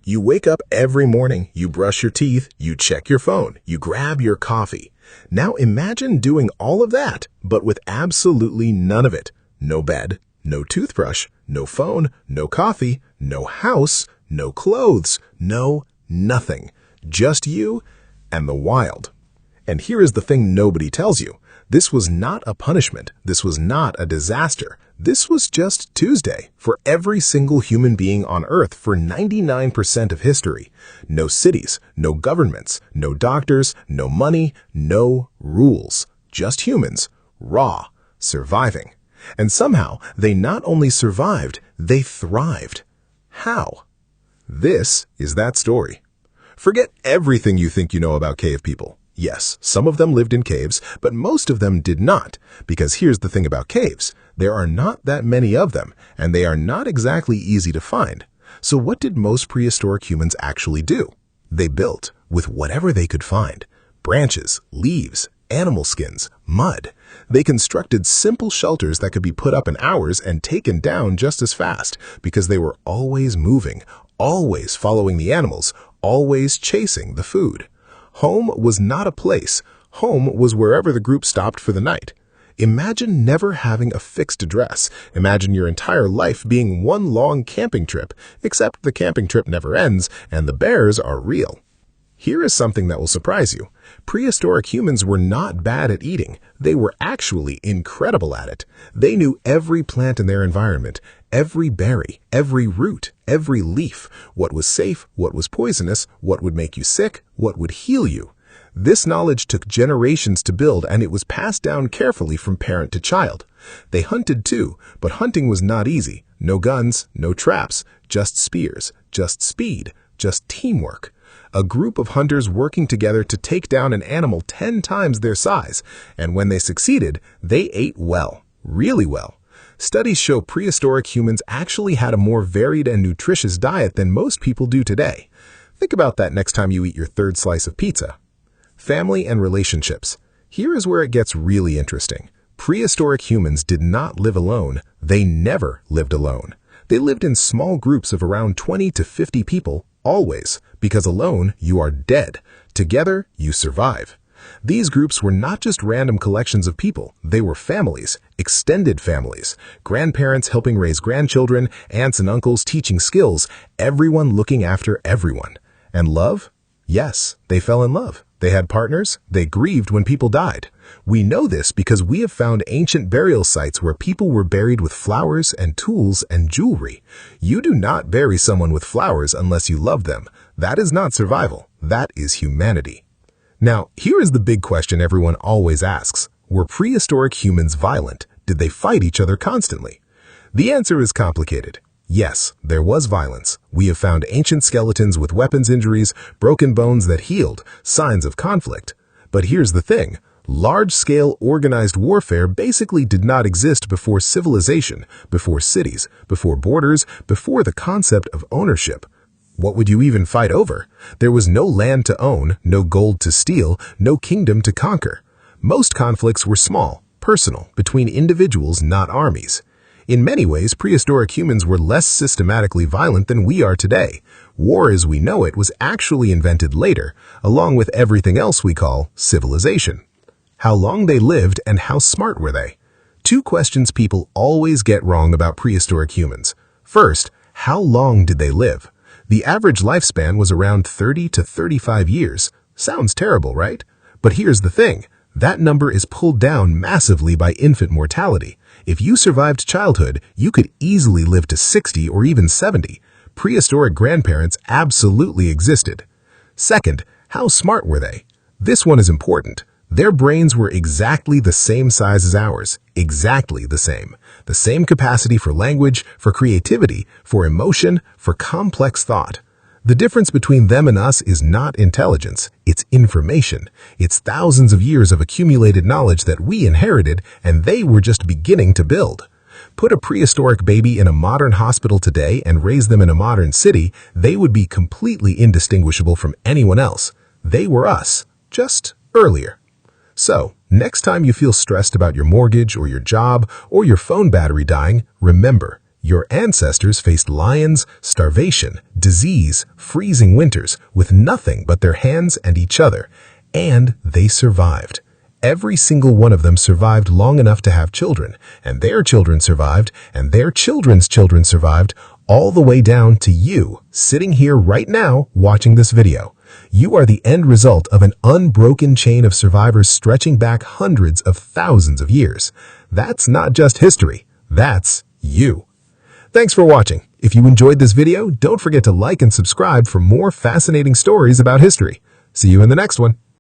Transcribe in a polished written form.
You wake up every morning, you brush your teeth, you check your phone, you grab your coffee. Now imagine doing all of that, but with absolutely none of it. No bed, no toothbrush, no phone, no coffee, no house, no clothes, no nothing. Just you and the wild. And here is the thing nobody tells you. This was not a punishment. This was not a disaster. This was just Tuesday for every single human being on Earth for 99% of history. No cities, no governments, no doctors, no money, no rules. Just humans, raw, surviving. And somehow they not only survived, they thrived. How? This is that story. Forget everything you think you know about cave people. Yes, some of them lived in caves, but most of them did not, because here's the thing about caves. There are not that many of them, and they are not exactly easy to find. So what did most prehistoric humans actually do? They built with whatever they could find. Branches, leaves, animal skins, mud. They constructed simple shelters that could be put up in hours and taken down just as fast, because they were always moving, always following the animals, always chasing the food. Home was not a place. Home was wherever the group stopped for the night. Imagine never having a fixed address. Imagine your entire life being one long camping trip, except the camping trip never ends and the bears are real. Here is something that will surprise you. Prehistoric humans were not bad at eating. They were actually incredible at it. They knew every plant in their environment, every berry, every root, every leaf, what was safe, what was poisonous, what would make you sick, what would heal you. This knowledge took generations to build, and it was passed down carefully from parent to child. They hunted too, but hunting was not easy. No guns, no traps, just spears, just speed, just teamwork. A group of hunters working together to take down an animal 10 times their size, and when they succeeded, they ate well, really well. Studies show prehistoric humans actually had a more varied and nutritious diet than most people do today. Think about that next time you eat your third slice of pizza. Family and relationships. Here is where it gets really interesting. Prehistoric humans did not live alone. They never lived alone. They lived in small groups of around 20 to 50 people, always, because alone you are dead. Together you survive. These groups were not just random collections of people. They were families, extended families, grandparents helping raise grandchildren, aunts and uncles teaching skills, everyone looking after everyone. And love? Yes, they fell in love. They had partners. They grieved when people died. We know this because we have found ancient burial sites where people were buried with flowers and tools and jewelry. You do not bury someone with flowers unless you love them. That is not survival. That is humanity. Now, here is the big question everyone always asks. Were prehistoric humans violent? Did they fight each other constantly? The answer is complicated. Yes, there was violence. We have found ancient skeletons with weapons injuries, broken bones that healed, signs of conflict. But here's the thing. Large-scale organized warfare basically did not exist before civilization, before cities, before borders, before the concept of ownership. What would you even fight over? There was no land to own, no gold to steal, no kingdom to conquer. Most conflicts were small, personal, between individuals, not armies. In many ways, prehistoric humans were less systematically violent than we are today. War as we know it was actually invented later, along with everything else we call civilization. How long they lived and how smart were they? Two questions people always get wrong about prehistoric humans. First, how long did they live? The average lifespan was around 30 to 35 years. Sounds terrible, right? But here's the thing. That number is pulled down massively by infant mortality. If you survived childhood, you could easily live to 60 or even 70. Prehistoric grandparents absolutely existed. Second, how smart were they? This one is important. Their brains were exactly the same size as ours, exactly the same. The same capacity for language, for creativity, for emotion, for complex thought. The difference between them and us is not intelligence, it's information. It's thousands of years of accumulated knowledge that we inherited and they were just beginning to build. Put a prehistoric baby in a modern hospital today and raise them in a modern city, they would be completely indistinguishable from anyone else. They were us, just earlier. So, next time you feel stressed about your mortgage or your job or your phone battery dying, remember, Your ancestors faced lions, starvation, disease, freezing winters with nothing but their hands and each other, and they survived. Every single one of them survived long enough to have children, and their children survived, and their children's children survived, all the way down to you, sitting here right now watching this video. You are the end result of an unbroken chain of survivors stretching back hundreds of thousands of years. That's not just history, that's you. Thanks for watching. If you enjoyed this video, don't forget to like and subscribe for more fascinating stories about history. See you in the next one.